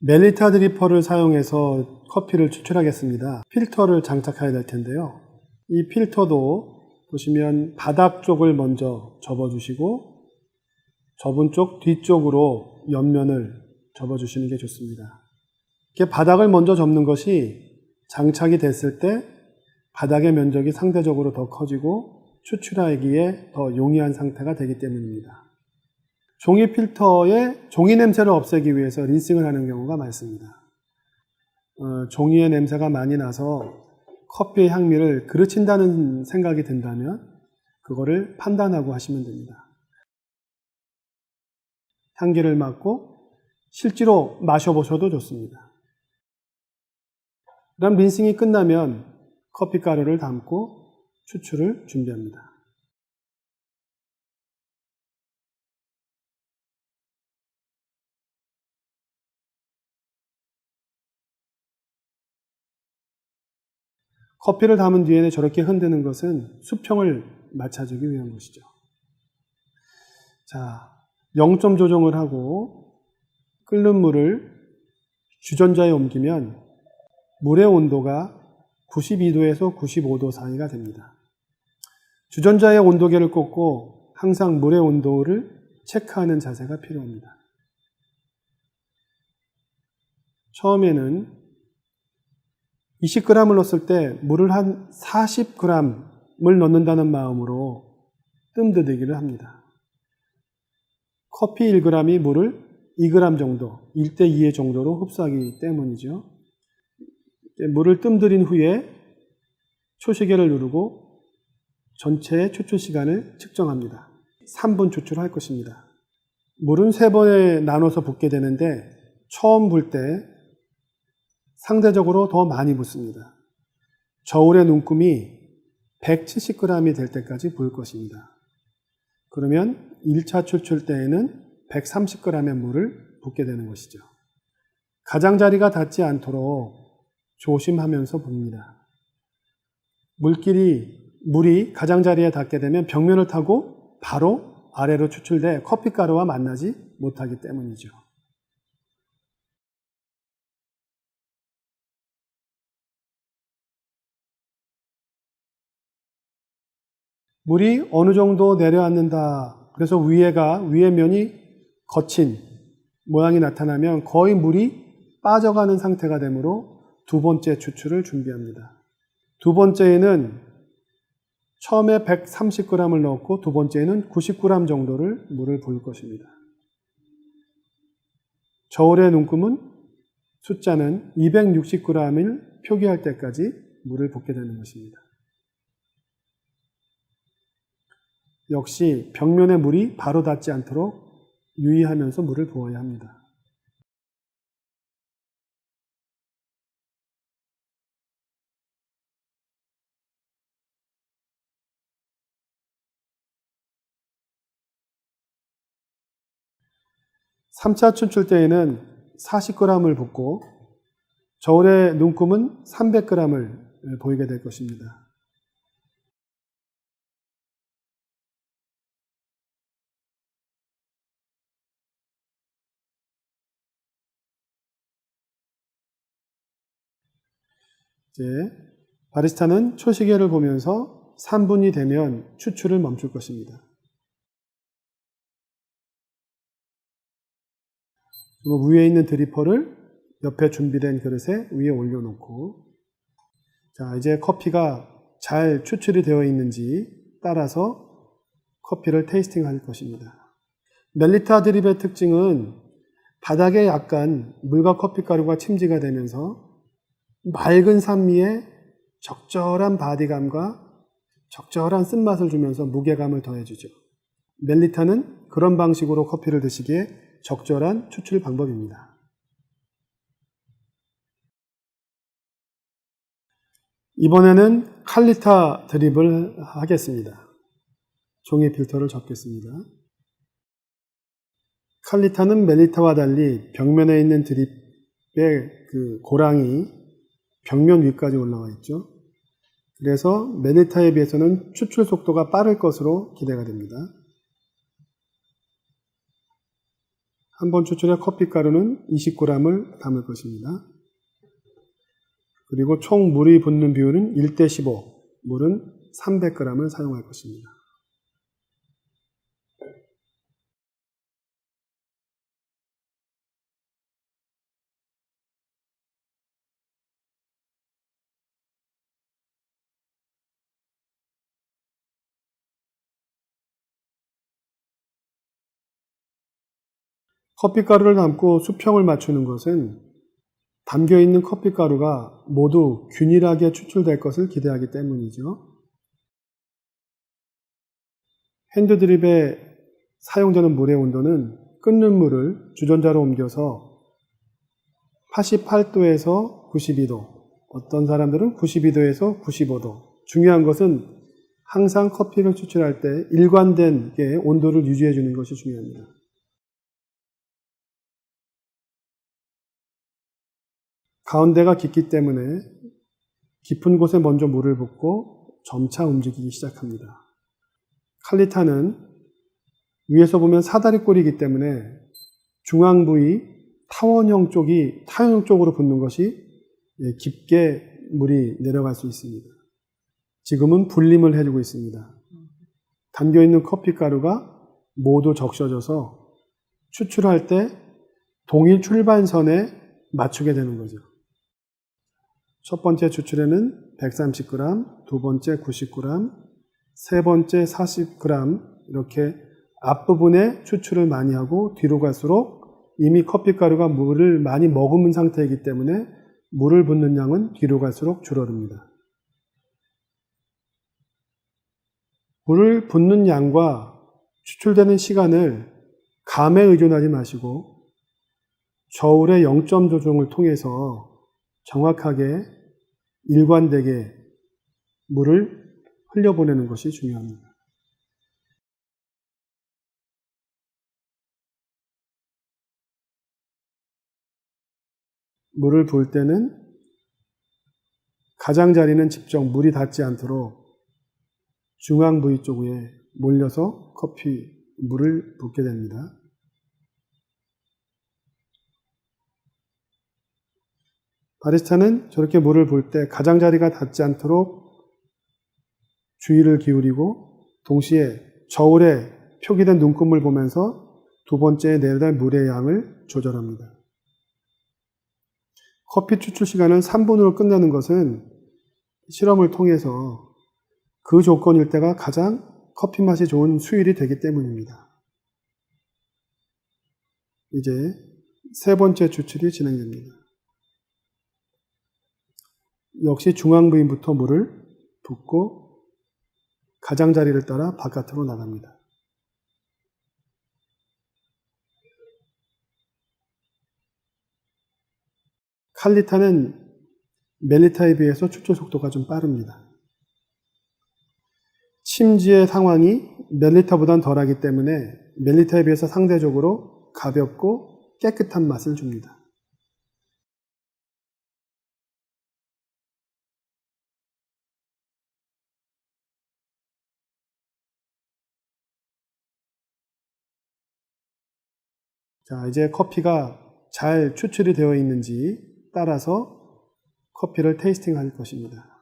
멜리타 드리퍼를 사용해서 커피를 추출하겠습니다. 필터를 장착해야 될 텐데요. 이 필터도 보시면 바닥 쪽을 먼저 접어주시고 접은 쪽 뒤쪽으로 옆면을 접어주시는 게 좋습니다. 이렇게 바닥을 먼저 접는 것이 장착이 됐을 때 바닥의 면적이 상대적으로 더 커지고 추출하기에 더 용이한 상태가 되기 때문입니다. 종이 필터에 종이 냄새를 없애기 위해서 린싱을 하는 경우가 많습니다. 종이의 냄새가 많이 나서 커피의 향미를 그르친다는 생각이 든다면 그거를 판단하고 하시면 됩니다. 향기를 맡고 실제로 마셔보셔도 좋습니다. 그다음 린싱이 끝나면 커피 가루를 담고 추출을 준비합니다. 커피를 담은 뒤에는 저렇게 흔드는 것은 수평을 맞춰주기 위한 것이죠. 자, 0점 조정을 하고 끓는 물을 주전자에 옮기면 물의 온도가 92도에서 95도 사이가 됩니다. 주전자의 온도계를 꽂고 항상 물의 온도를 체크하는 자세가 필요합니다. 처음에는 20g을 넣었을 때 물을 한 40g을 넣는다는 마음으로 뜸들이기를 합니다. 커피 1g이 물을 2g 정도, 1대2의 정도로 흡수하기 때문이죠. 물을 뜸들인 후에 초시계를 누르고 전체의 추출 시간을 측정합니다. 3분 추출할 것입니다. 물은 3번에 나눠서 붓게 되는데 처음 불 때 상대적으로 더 많이 붓습니다. 저울의 눈금이 170g이 될 때까지 부을 것입니다. 그러면 1차 추출 때에는 130g의 물을 붓게 되는 것이죠. 가장자리가 닿지 않도록 조심하면서 붓니다. 물이 가장자리에 닿게 되면 벽면을 타고 바로 아래로 추출돼 커피가루와 만나지 못하기 때문이죠. 물이 어느 정도 내려앉는다. 그래서 위의 면이 거친 모양이 나타나면 거의 물이 빠져가는 상태가 되므로 두 번째 추출을 준비합니다. 두 번째에는 처음에 130g을 넣었고 두 번째에는 90g 정도를 물을 부을 것입니다. 저울의 눈금은 숫자는 260g을 표기할 때까지 물을 붓게 되는 것입니다. 역시 벽면에 물이 바로 닿지 않도록 유의하면서 물을 부어야 합니다. (3차) 추출 때에는 40g을 붓고 저울의 눈금은 300g을 보이게 될 것입니다. 이제 바리스타는 초시계를 보면서 3분이 되면 추출을 멈출 것입니다. 그리고 위에 있는 드리퍼를 옆에 준비된 그릇에 위에 올려놓고, 자, 이제 커피가 잘 추출이 되어 있는지 따라서 커피를 테이스팅 할 것입니다. 멜리타 드립의 특징은 바닥에 약간 물과 커피가루가 침지가 되면서 맑은 산미에 적절한 바디감과 적절한 쓴맛을 주면서 무게감을 더해주죠. 멜리타는 그런 방식으로 커피를 드시기에 적절한 추출 방법입니다. 이번에는 칼리타 드립을 하겠습니다. 종이 필터를 접겠습니다. 칼리타는 멜리타와 달리 벽면에 있는 드립의 그 고랑이 벽면 위까지 올라와 있죠. 그래서 멜리타에 비해서는 추출 속도가 빠를 것으로 기대가 됩니다. 한 번 추출해 커피가루는 20g을 담을 것입니다. 그리고 총 물이 붓는 비율은 1:15, 물은 300g을 사용할 것입니다. 커피가루를 담고 수평을 맞추는 것은 담겨있는 커피가루가 모두 균일하게 추출될 것을 기대하기 때문이죠. 핸드드립에 사용되는 물의 온도는 끓는 물을 주전자로 옮겨서 88도에서 92도, 어떤 사람들은 92도에서 95도. 중요한 것은 항상 커피를 추출할 때 일관된 온도를 유지해 주는 것이 중요합니다. 가운데가 깊기 때문에 깊은 곳에 먼저 물을 붓고 점차 움직이기 시작합니다. 칼리타는 위에서 보면 사다리꼴이기 때문에 중앙 부위 타원형 쪽으로 붓는 것이 깊게 물이 내려갈 수 있습니다. 지금은 분림을 해주고 있습니다. 담겨있는 커피가루가 모두 적셔져서 추출할 때 동일 출발선에 맞추게 되는 거죠. 첫 번째 추출에는 130g, 두 번째 90g, 세 번째 40g 이렇게 앞부분에 추출을 많이 하고 뒤로 갈수록 이미 커피가루가 물을 많이 머금은 상태이기 때문에 물을 붓는 양은 뒤로 갈수록 줄어듭니다. 물을 붓는 양과 추출되는 시간을 감에 의존하지 마시고 저울의 0점 조정을 통해서 정확하게 일관되게 물을 흘려보내는 것이 중요합니다. 물을 부을 때는 가장자리는 직접 물이 닿지 않도록 중앙 부위 쪽에 몰려서 물을 붓게 됩니다. 바리스타는 저렇게 물을 부을 때 가장자리가 닿지 않도록 주의를 기울이고 동시에 저울에 표기된 눈금을 보면서 두 번째에 내려갈 물의 양을 조절합니다. 커피 추출 시간을 3분으로 끝내는 것은 실험을 통해서 그 조건일 때가 가장 커피 맛이 좋은 수율이 되기 때문입니다. 이제 세 번째 추출이 진행됩니다. 역시 중앙 부위부터 물을 붓고 가장자리를 따라 바깥으로 나갑니다. 칼리타는 멜리타에 비해서 추출 속도가 좀 빠릅니다. 침지의 상황이 멜리타보다는 덜하기 때문에 멜리타에 비해서 상대적으로 가볍고 깨끗한 맛을 줍니다. 자, 이제 커피가 잘 추출이 되어 있는지 따라서 커피를 테이스팅 할 것입니다.